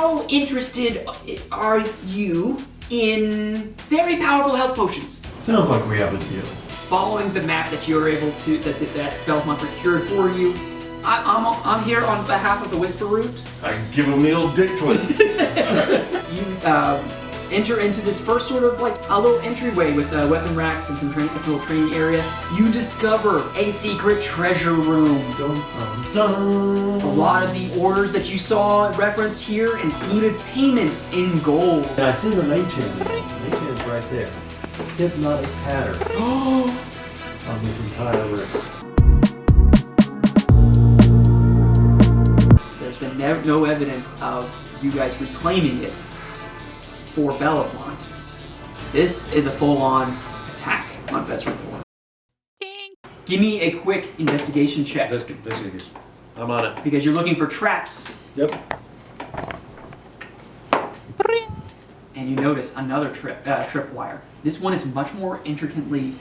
how interested are you in very powerful health potions? Sounds like we have a deal. Following the map that you were able to, that Spellmonk procured for you, I'm here on behalf of the Whisperroot. I give him the old dick twist. You enter into this first sort of like a little entryway with weapon racks and some little training area. You discover a secret treasure room. Dun, dun, dun. A lot of the orders that you saw referenced here included payments in gold. And I see the mage hand. The mage hand's right there. Hypnotic pattern on this entire room. There's been no evidence of you guys reclaiming it for Bellamont. This is a full-on attack on Whisperroot. Give me a quick investigation check. Investigation. I'm on it. Because you're looking for traps. Yep. And you notice another tripwire. This one is much more intricately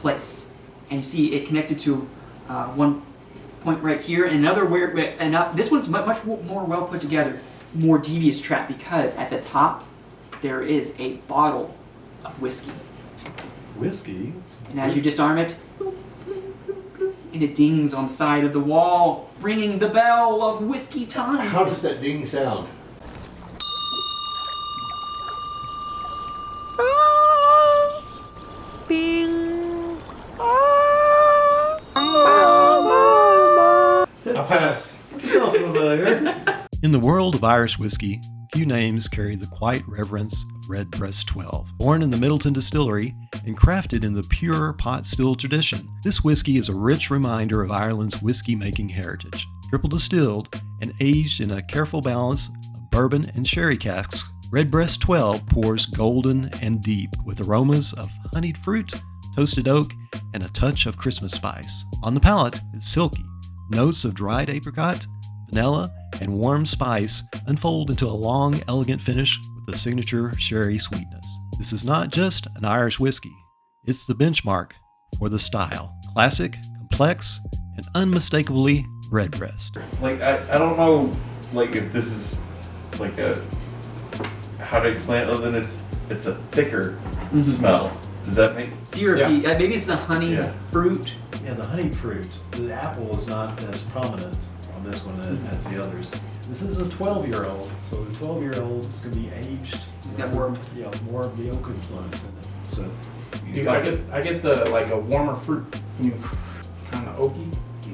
placed. And you see it connected to one point right here, and another this one's much more well put together, more devious trap, because at the top there is a bottle of whiskey. Whiskey? And as you disarm it, and it dings on the side of the wall, ringing the bell of whiskey time. How does that ding sound? I'll pass. Sounds familiar. In the world of Irish whiskey, few names carry the quiet reverence of Redbreast 12. Born in the Middleton distillery and crafted in the pure pot still tradition, this whiskey is a rich reminder of Ireland's whiskey-making heritage. Triple distilled and aged in a careful balance of bourbon and sherry casks, Redbreast 12 pours golden and deep with aromas of honeyed fruit, toasted oak, and a touch of Christmas spice. On the palate, it's silky. Notes of dried apricot, vanilla, and warm spice unfold into a long, elegant finish with the signature sherry sweetness. This is not just an Irish whiskey. It's the benchmark for the style. Classic, complex, and unmistakably Redbreast. Like, I don't know, like, if this is, like, how to explain it other than it's a thicker smell. Does that make syrupy? Yeah. Maybe it's the honeyed fruit. Yeah, the honeyed fruit. The apple is not as prominent on this one as the others. This is a 12-year-old, so the 12-year-old is going to be aged. More of the oak influence in it. So, I get the like a warmer fruit, kind of oaky.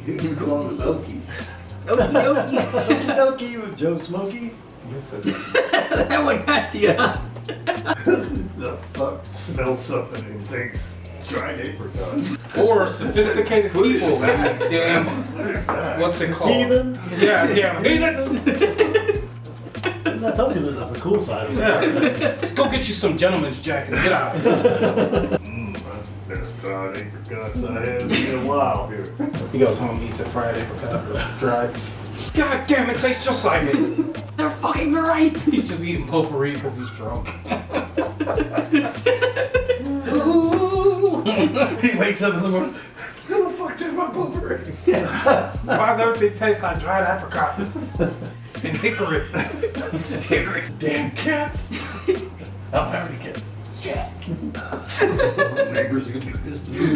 You call it oaky. Okie okie with Joe Smokey. That one got to you. The fuck smells something and thinks dried apricot. Or sophisticated people. Damn. What's it called? Heathens. Yeah, damn heathens. I told you this is the cool side of it. Yeah. Let's go get you some gentleman's jacket. Get out. That's the best dried apricots I have in a while here. He goes home, eats a fried apricot, dried. God damn it, tastes just like it. They're fucking right. He's just eating potpourri because he's drunk. He wakes up in the morning. Who the fuck did my potpourri? Why does everything taste like dried apricot? And hickory. Hickory. Damn cats. I don't have any cats. Yeah. Neighbors are gonna be pissed at me.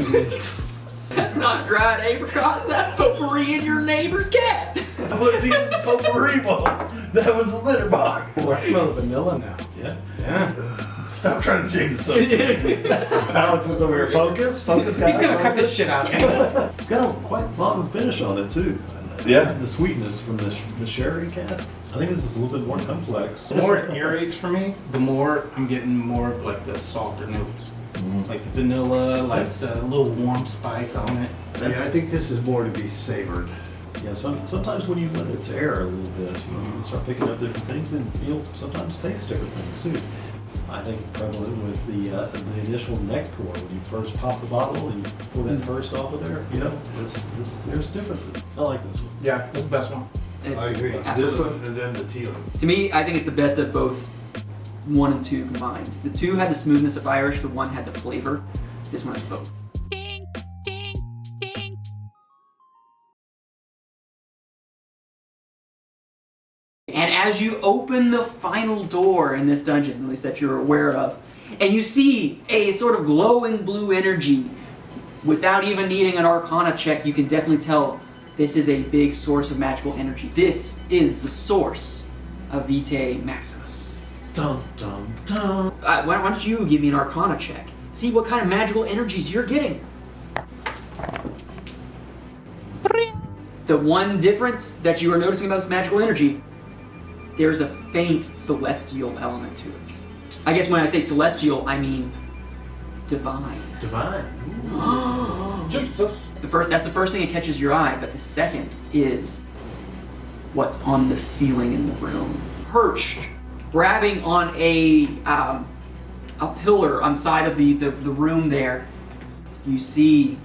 That's not dried apricots, that's potpourri in your neighbor's cat. I wouldn't eat the potpourri bowl. That was a litter box. Oh, I smell the vanilla now. Yeah. Stop trying to change the subject. Alex is over here. Focus, guys. He's gonna cut this shit out. It's got a quite bottom finish on it too. Yeah. The sweetness from the sherry cask. I think this is a little bit more complex. The more it irritates for me, the more I'm getting more of like the softer notes. Like the vanilla, like the little warm spice on it. Yeah, I think this is more to be savored. Yeah, sometimes when you let it air a little bit, you start picking up different things, and you'll sometimes taste different things too. I think prevalent with the initial neck pour, when you first pop the bottle and you pour that first off of there, there's differences. I like this one. Yeah, it's the best one. I agree. This one and then the teal. To me, I think it's the best of both 1 and 2 combined. The 2 had the smoothness of Irish, the 1 had the flavor. This one has both. And as you open the final door in this dungeon, at least that you're aware of, and you see a sort of glowing blue energy, without even needing an Arcana check, you can definitely tell this is a big source of magical energy. This is the source of Vitae Maximus. Dum dum dum. Why don't you give me an Arcana check? See what kind of magical energies you're getting. The one difference that you are noticing about this magical energy, there's a faint celestial element to it. I guess when I say celestial, I mean divine. Divine. Jesus. That's the first thing that catches your eye, but the second is what's on the ceiling in the room. Perched, grabbing on a pillar on the side of the room there, you see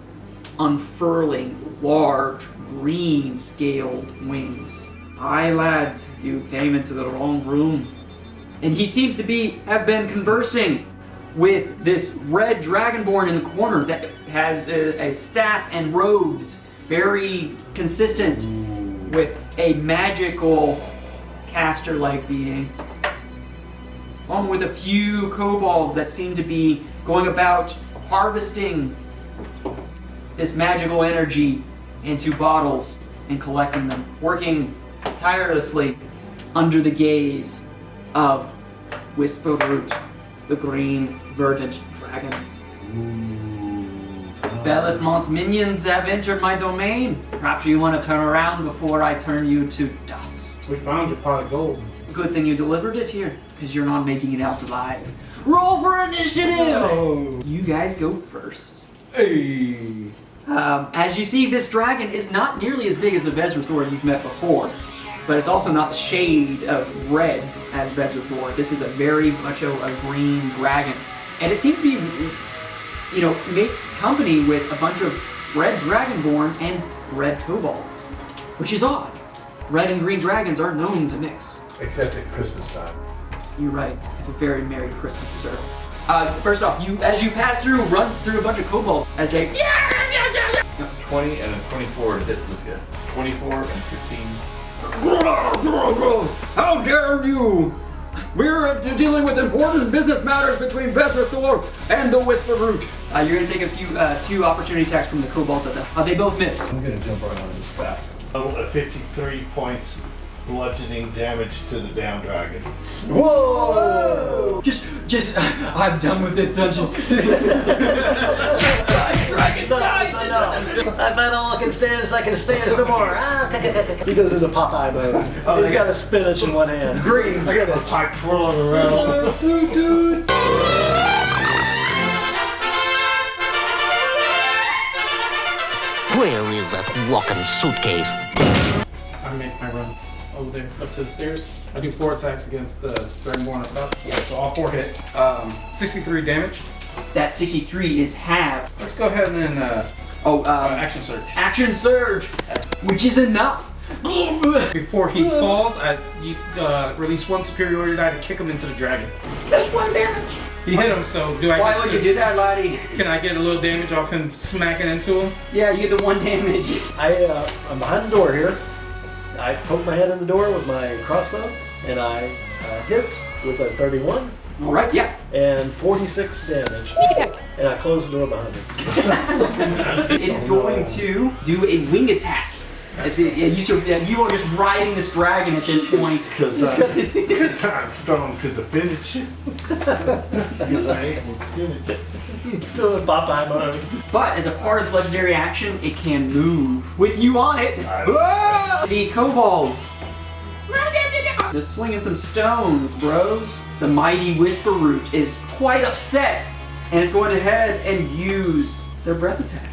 unfurling large green scaled wings. Aye, lads, you came into the wrong room. And he seems to have been conversing with this red dragonborn in the corner that has a staff and robes, very consistent with a magical caster-like being, along with a few kobolds that seem to be going about harvesting this magical energy into bottles and collecting them, working tirelessly under the gaze of Whisperroot, the green verdant dragon. Belethmont's minions have entered my domain. Perhaps you want to turn around before I turn you to dust. We found your pot of gold. Good thing you delivered it here, because you're not making it out alive. Roll for initiative! Oh. You guys go first. Hey. As you see, this dragon is not nearly as big as the Vezrathor you've met before, but it's also not the shade of red as Vezrathor. This is a very much a green dragon. And it seems to be, make company with a bunch of red dragonborn and red kobolds, which is odd. Red and green dragons are known to mix. Except at Christmas time. You're right. Have a very Merry Christmas, sir. First off, as you pass through, run through a bunch of kobolds as they 20 and a 24 to hit this guy. 24 and 15. How dare you! We're dealing with important business matters between Vezrathor and the Whisperroot. You're gonna take a few two opportunity attacks from the kobolds at them. They both miss. I'm gonna jump right on his back. Total of 53 points bludgeoning damage to the down dragon. Whoa! Just, I'm done with this dungeon. Dragon, I've had all I can stand, so I can stand no more. He goes into Popeye mode. He's got a spinach in one hand. Green spinach. Pipe twirling around. Where is that walking suitcase? I make my run over there, up to the stairs. I do 4 attacks against the Dragonborn up top. Yeah, so all 4 hit. 63 damage. That 63 is halved. Let's go ahead and action surge. Action surge, which is enough. Before he falls, you release 1 superiority die to kick him into the dragon. That's 1 damage. He hit him, so do I Why get would to, you do that, laddie? Can I get a little damage off him smacking into him? Yeah, you get the 1 damage. I'm behind the door here. I poke my head in the door with my crossbow, and I hit with a 31. All right, yeah. And 46 damage. And I close the door behind me. It is going to do a wing attack. You are just riding this dragon at this point. Because I'm strong to the finish. Because I ain't finish. He's still in Popeye mode. But as a part of its legendary action, it can move. With you on it, the kobolds. They're slinging some stones, bros. The mighty Whisperroot is quite upset and is going ahead and use their breath attack.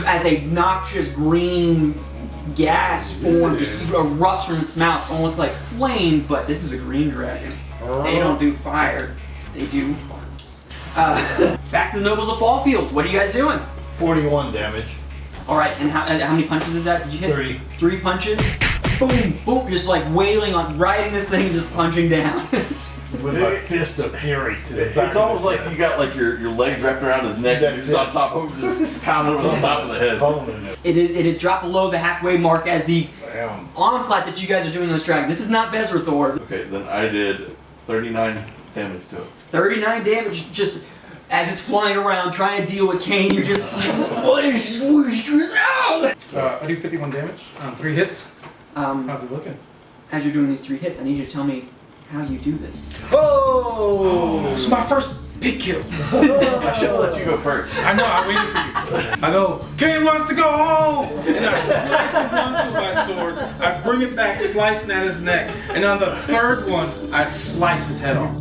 As a noxious green gas form just erupts from its mouth, almost like flame, but this is a green dragon. They don't do fire, they do farts. Back to the Nobles of Fallfield. What are you guys doing? 41 damage. All right, and how many punches is that? Did you hit? 3. 3 punches. Boom, boom, just like wailing on, riding this thing, just punching down. With my fist of fury to the back. It's almost like you got like your legs wrapped around his neck and you're just on top of him, just pounding over the top of the head. Holding it. It is dropped below the halfway mark as the Damn. onslaught that you guys are doing on this dragon. This is not Vezrathor. Okay, then I did 39 damage to it. 39 damage just as it's flying around trying to deal with Kane. You're just I do 51 damage on 3 hits. How's it looking? As you're doing these 3 hits, I need you to tell me how you do this. Oh! It's my first big kill. I should have let you go first. I know, I waited for you. I go, Kane wants to go home! And I slice him once with my sword. I bring it back, slicing at his neck. And on the third one, I slice his head off.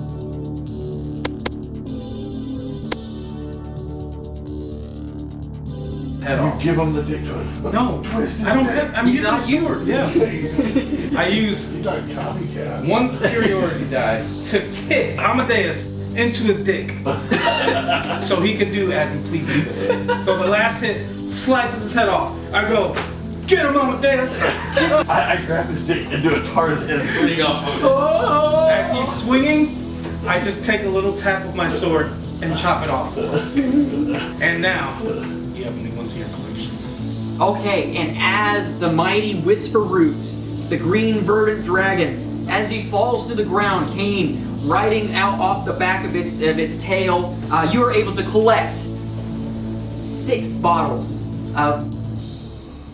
Head off. Give him the dick twist. No, Twist his I don't dick. have, I'm He's using a not you. sword. Yeah. I use He's not a copycat. one superiority die to kick Amadeus into his dick so he can do as he pleases with it. So the last hit slices his head off. I go, get him, Amadeus! I grab his dick and do a Tarzan swing off of it. As he's swinging, I just take a little tap with my sword and chop it off. And now, you have a new one to your collection. Okay, and as the mighty Whisperroot, the green verdant dragon, as he falls to the ground, Kane riding out off the back of its tail, you are able to collect 6 bottles of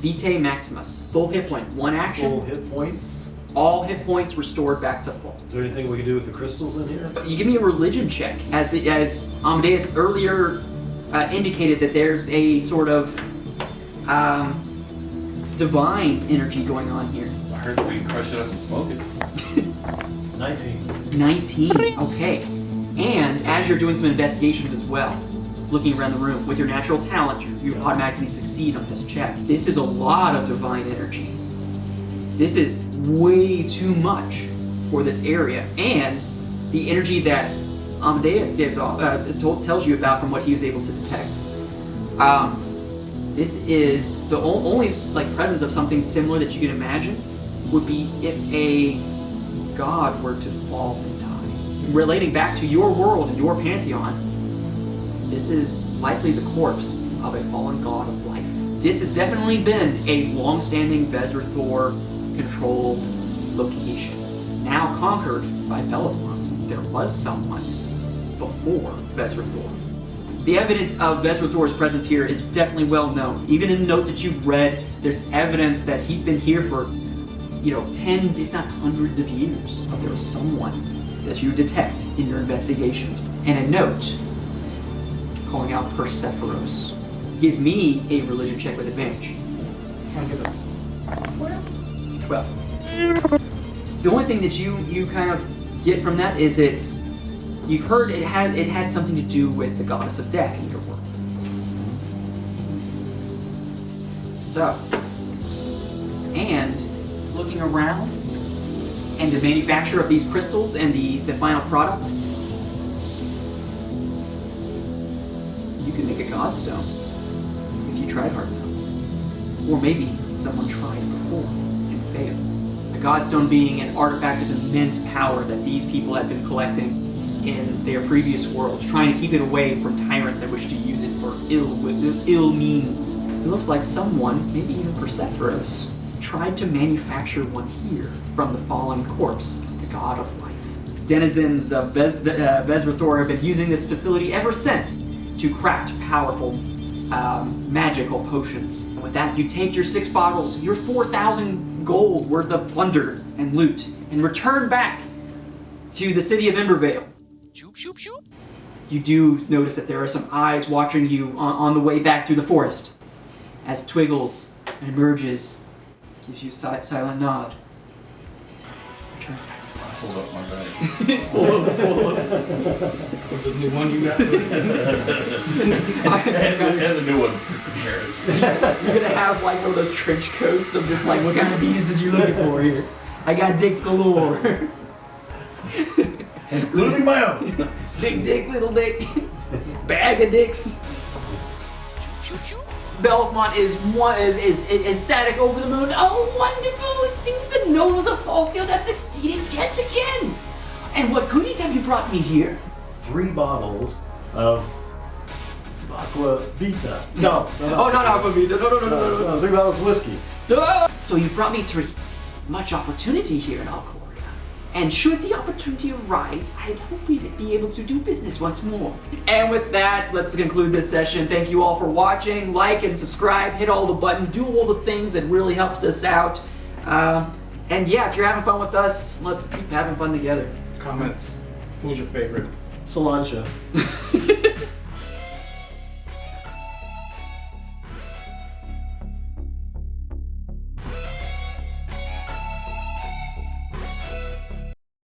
Vitae Maximus. Full hit point, 1 action, Full hit points. all hit points restored back to full. Is there anything we can do with the crystals in here? You give me a religion check, as Amadeus earlier indicated that there's a sort of divine energy going on here. I heard that we can crush it up and smoke it. 19. 19, okay. And as you're doing some investigations as well, looking around the room, with your natural talent, you automatically succeed on this check. This is a lot of divine energy. This is way too much for this area, and the energy that Amadeus gives off, tells you about from what he was able to detect. This is the only presence of something similar that you can imagine would be if a god were to fall and die. Relating back to your world and your pantheon, this is likely the corpse of a fallen god of life. This has definitely been a long-standing Vezrathor controlled location. Now conquered by Bellamont, there was someone before Vezrathor. The evidence of Vezrathor's presence here is definitely well known. Even in the notes that you've read, there's evidence that he's been here for, tens, if not hundreds of years. But there was someone that you detect in your investigations. And a note calling out Persephoros. Give me a religion check with advantage. I'll give it 12. The only thing that you kind of get from that is you've heard it has something to do with the goddess of death in your world. So, and looking around and the manufacture of these crystals and the final product, you can make a godstone if you tried hard enough. Or maybe someone tried before and failed. A godstone being an artifact of immense power that these people had been collecting in their previous worlds, trying to keep it away from tyrants that wish to use it for ill means. It looks like someone, maybe even Persephoros, tried to manufacture one here from the fallen corpse, the god of life. Denizens of Vezrathor have been using this facility ever since to craft powerful magical potions. And with that, you take your 6 bottles, your 4,000 gold worth of plunder and loot, and return back to the city of Embervale. Shoop, shoop, shoop. You do notice that there are some eyes watching you on the way back through the forest. As Twiggles emerges, gives you a silent nod. Returns back to the forest. Hold up my bag. Pull up. Was it the new one you got? and the new one for comparison. You're gonna have one of those trench coats of just what kind of penises you're looking for here. I got dicks galore. Including my own. Big dick, little dick. Bag of dicks. Shoop, shoop, shoop. Bellamont is ecstatic over the moon. Oh, wonderful! It seems the nobles of Fallfield have succeeded yet again. And what goodies have you brought me here? 3 bottles of Aqua Vita. No. Oh, not Aquavita. No. 3 bottles of whiskey. Ah! So you've brought me 3. Much opportunity here in Alcoria. And should the opportunity arise, I'd hope we'd be able to do business once more. And with that, let's conclude this session. Thank you all for watching. Like and subscribe, hit all the buttons, do all the things that really helps us out. And yeah, if you're having fun with us, let's keep having fun together. Comments. Who's your favorite? Solancha.